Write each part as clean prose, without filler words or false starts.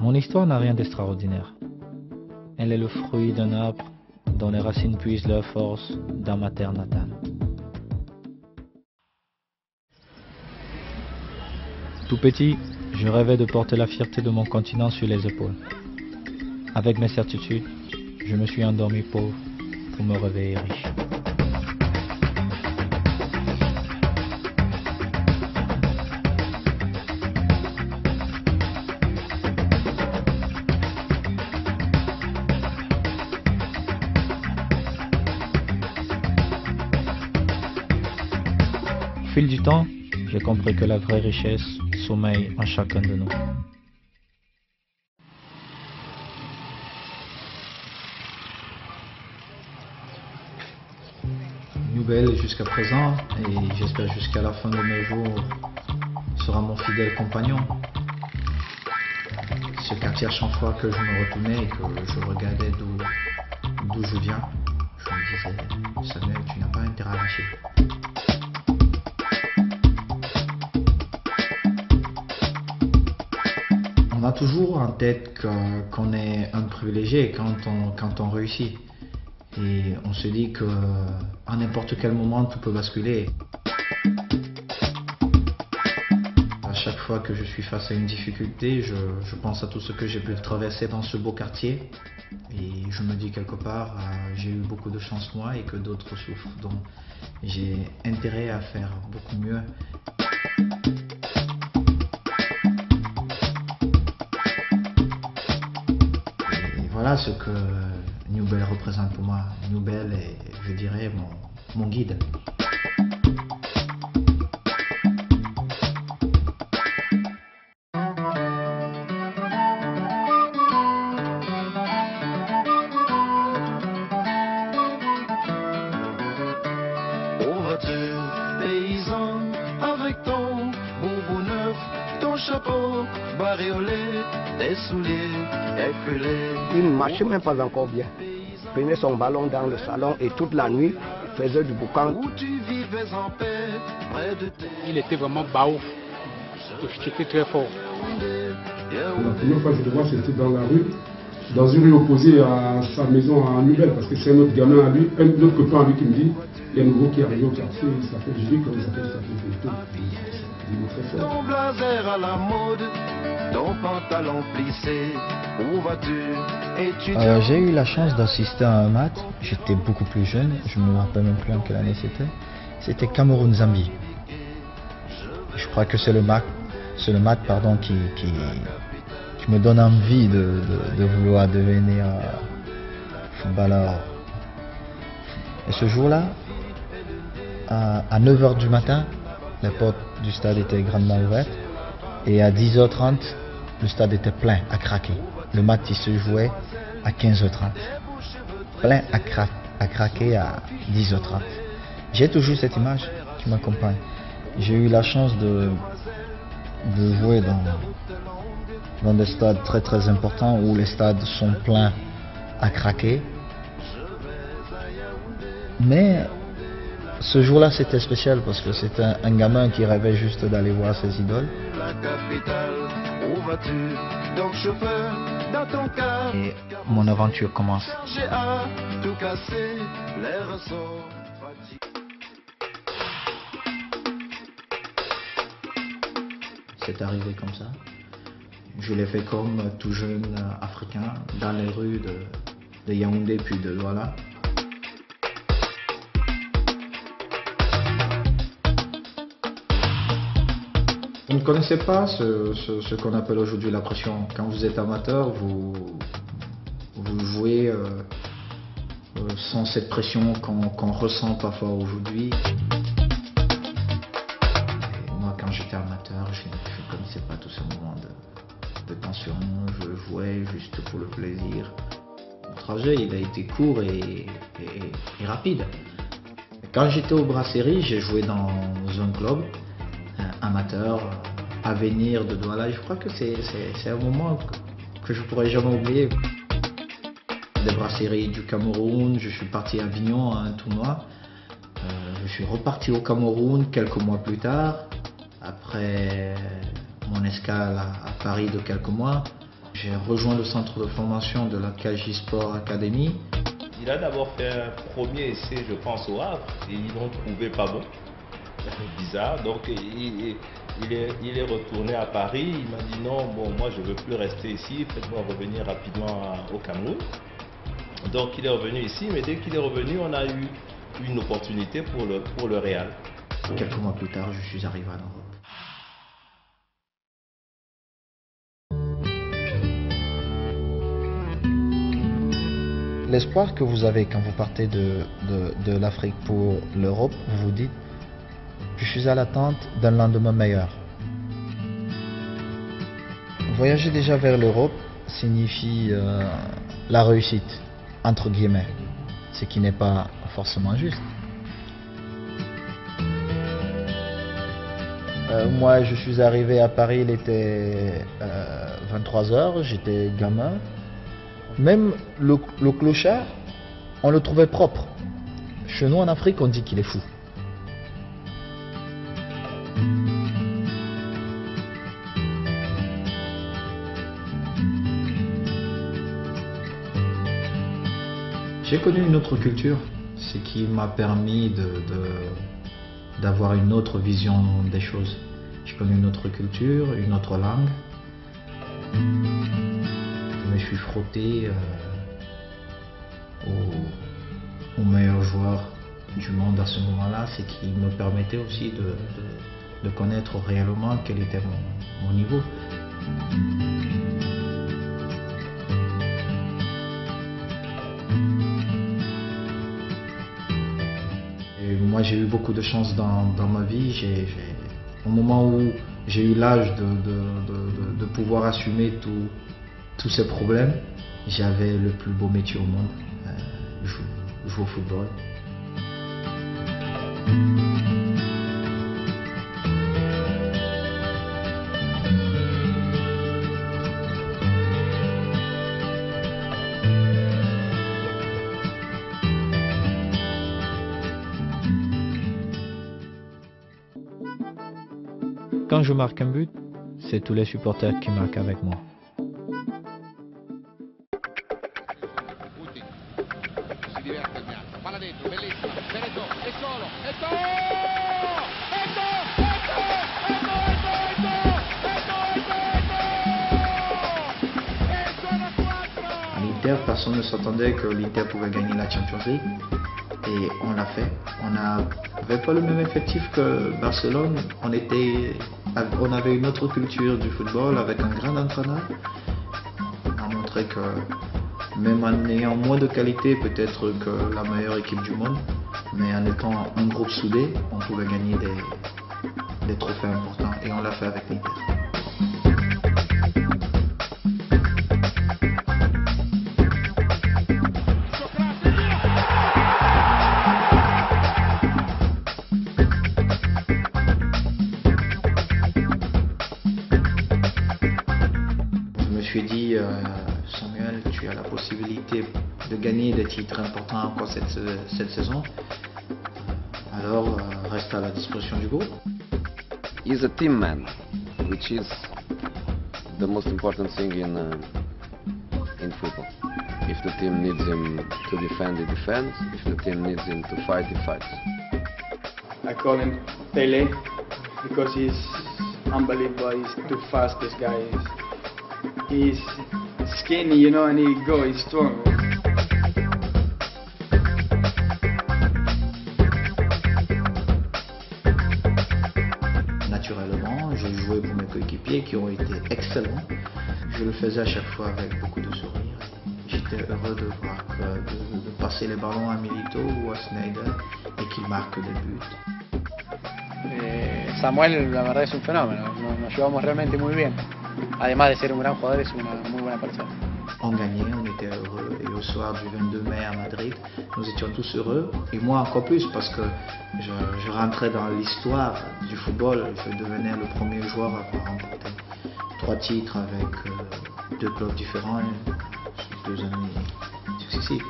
Mon histoire n'a rien d'extraordinaire. Elle est le fruit d'un arbre dont les racines puisent leur force dans ma terre natale. Tout petit, je rêvais de porter la fierté de mon continent sur les épaules. Avec mes certitudes, je me suis endormi pauvre pour me réveiller riche. Au fil du temps, j'ai compris que la vraie richesse sommeille en chacun de nous. New Bell jusqu'à présent, et j'espère jusqu'à la fin de mes jours, sera mon fidèle compagnon. Ce quartier, à chaque fois que je me retournais et que je regardais d'où je viens, je me disais, Samuel, tu n'as pas intérêt à lâcher. On a toujours en tête qu'on est un privilégié quand on réussit. Et on se dit qu'à n'importe quel moment, tout peut basculer. À chaque fois que je suis face à une difficulté, je pense à tout ce que j'ai pu traverser dans ce beau quartier. Et je me dis quelque part, j'ai eu beaucoup de chance moi et que d'autres souffrent. Donc j'ai intérêt à faire beaucoup mieux. Voilà ce que New Bell représente pour moi. New Bell est, je dirais, mon guide. Ouvre-tu, paysan, avec ton boubou neuf, ton chapeau bariolé, tes souliers éculés. Il ne marchait même pas encore bien. Il prenait son ballon dans le salon et toute la nuit, il faisait du boucan. Où tu vivais en paix, près de tes... Il était vraiment baouf. C'était très fort. La première fois que je le vois, c'était dans la rue, dans une rue opposée à sa maison à Nouvelle, parce que c'est un autre gamin à lui, un autre copain à lui qui me dit, il y a un nouveau qui est arrivé au quartier, il s'appelle Julie, comme il s'appelle, il est très fort. Ton blazer à la mode, ton pantalon plissé, où vas-tu étudier? J'ai eu la chance d'assister à un match. J'étais beaucoup plus jeune, je ne me rappelle même plus en quelle année c'était. C'était Cameroun-Zambie. Je crois que c'est le match qui me donne envie de vouloir devenir footballeur. Et ce jour-là, à 9h du matin, les portes du stade étaient grandement ouvertes. Et à 10h30, le stade était plein à craquer. Le match il se jouait à 15h30. Plein à craquer à 10h30. J'ai toujours cette image qui m'accompagne. J'ai eu la chance de jouer dans des stades très très importants où les stades sont pleins à craquer. Mais ce jour-là c'était spécial parce que c'était un gamin qui rêvait juste d'aller voir ses idoles. La capitale, où vas-tu? Donc chauffeur, dans ton car. Et mon aventure commence. J'ai à tout casser, les ressorts fatigués. C'est arrivé comme ça. Je l'ai fait comme tout jeune Africain dans les rues de Yaoundé puis de Douala. Vous ne connaissez pas ce qu'on appelle aujourd'hui la pression. Quand vous êtes amateur, vous jouez sans cette pression qu'on ressent parfois aujourd'hui. Moi, quand j'étais amateur, je ne connaissais pas tous ces moments de tension. Je jouais juste pour le plaisir. Mon trajet, il a été court et rapide. Quand j'étais au Brasserie, j'ai joué dans un club amateur, Avenir de Douala. Je crois que c'est un moment que je pourrais jamais oublier. Des brasseries du Cameroun, je suis parti à Avignon à un tournoi. Je suis reparti au Cameroun quelques mois plus tard, après mon escale à Paris de quelques mois. J'ai rejoint le centre de formation de la KJ Sport Academy. Il a d'abord fait un premier essai, je pense, au Havre, et ils l'ont trouvé pas bon. Bizarre. Donc il est retourné à Paris. Il m'a dit non, bon, moi je veux plus rester ici, faites-moi revenir rapidement au Cameroun. Donc il est revenu ici, mais dès qu'il est revenu, on a eu une opportunité pour le Real. Quelques mois plus tard, je suis arrivé en Europe. L'espoir que vous avez quand vous partez de l'Afrique pour l'Europe, vous vous dites, je suis à l'attente d'un lendemain meilleur. Voyager déjà vers l'Europe signifie la réussite, entre guillemets, ce qui n'est pas forcément juste. Moi, je suis arrivé à Paris, il était 23h, j'étais gamin. Même le clochard, on le trouvait propre. Chez nous en Afrique, on dit qu'il est fou. J'ai connu une autre culture, ce qui m'a permis d'avoir une autre vision des choses. J'ai connu une autre culture, une autre langue. Je me suis frotté aux meilleurs joueurs du monde à ce moment-là, ce qui me permettait aussi de connaître réellement quel était mon niveau. Et moi j'ai eu beaucoup de chance dans ma vie. Au moment où j'ai eu l'âge de pouvoir assumer tous ces problèmes, j'avais le plus beau métier au monde, jouer au football. Quand je marque un but, c'est tous les supporters qui marquent avec moi. À l'Inter, personne ne s'attendait que l'Inter pouvait gagner la Champions League. Et on l'a fait. On n'avait pas le même effectif que Barcelone. On avait une autre culture du football avec un grand entraîneur. On a montré que même en ayant moins de qualité peut-être que la meilleure équipe du monde, mais en étant un groupe soudé, on pouvait gagner des trophées importants. Et on l'a fait avec l'Inter. Je me suis dit, Samuel, tu as la possibilité de gagner des titres importants encore cette saison. Alors, reste à la disposition du groupe. He's a team man, which is the most important thing in football. If the team needs him to defend, he defends. If the team needs him to fight, he fights. I call him Pele because he's unbelievable. He's too fast. This guy is. He's skinny, you know, and he's strong. Naturellement, j'ai joué pour mes coéquipiers qui ont été excellents. Je le faisais à chaque fois avec beaucoup de sourire. J'étais heureux de voir de passer les ballons à Milito ou à Sneijder et qu'ils marquent des buts. Samuel, la verdad, es un fenómeno. Nos llevamos realmente muy bien. Además de ser un gran jugador, es una muy buena persona. On gagnait, on était heureux. Et au soir du 22 mai à Madrid, nous étions tous heureux. Et moi encore plus parce que je rentrais dans l'histoire du football. Je devenais le premier joueur à avoir remporté 3 titres avec 2 clubs différents sur 2 années successives.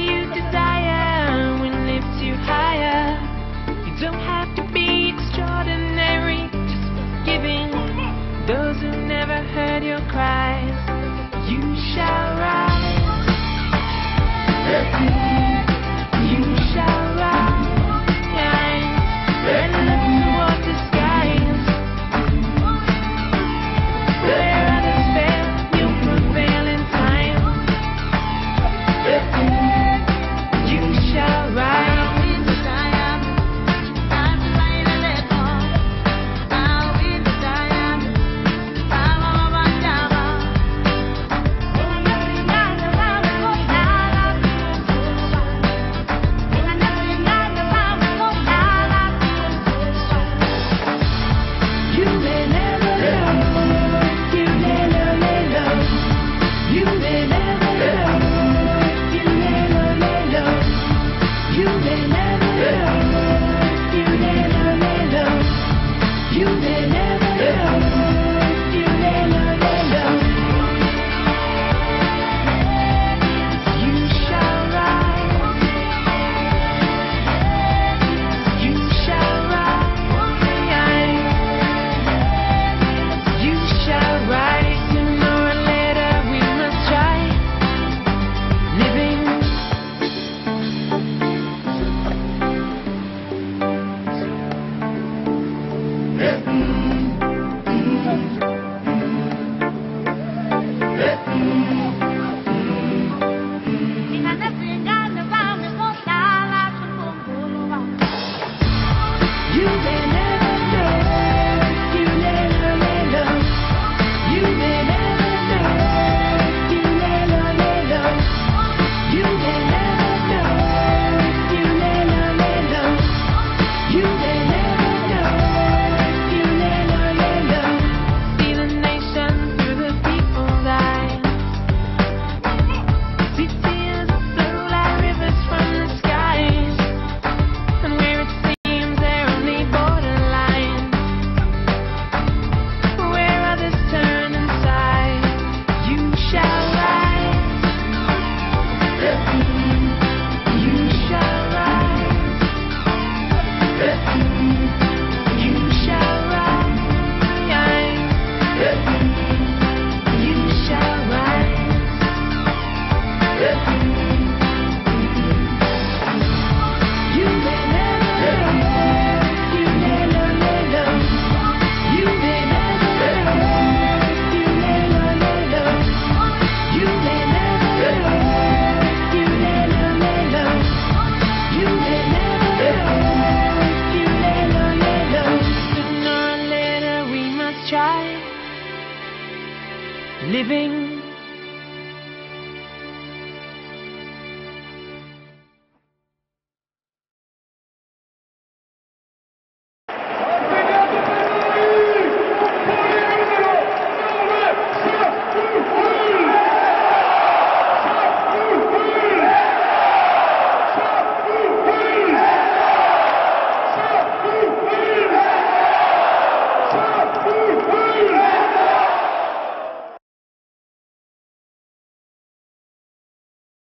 you desire will lift you higher. You don't have to be extraordinary, just forgiving those who never heard your cries. You shall rise. You shall rise. And look toward the skies. Where others fail, you'll prevail in time. You shall rise. Living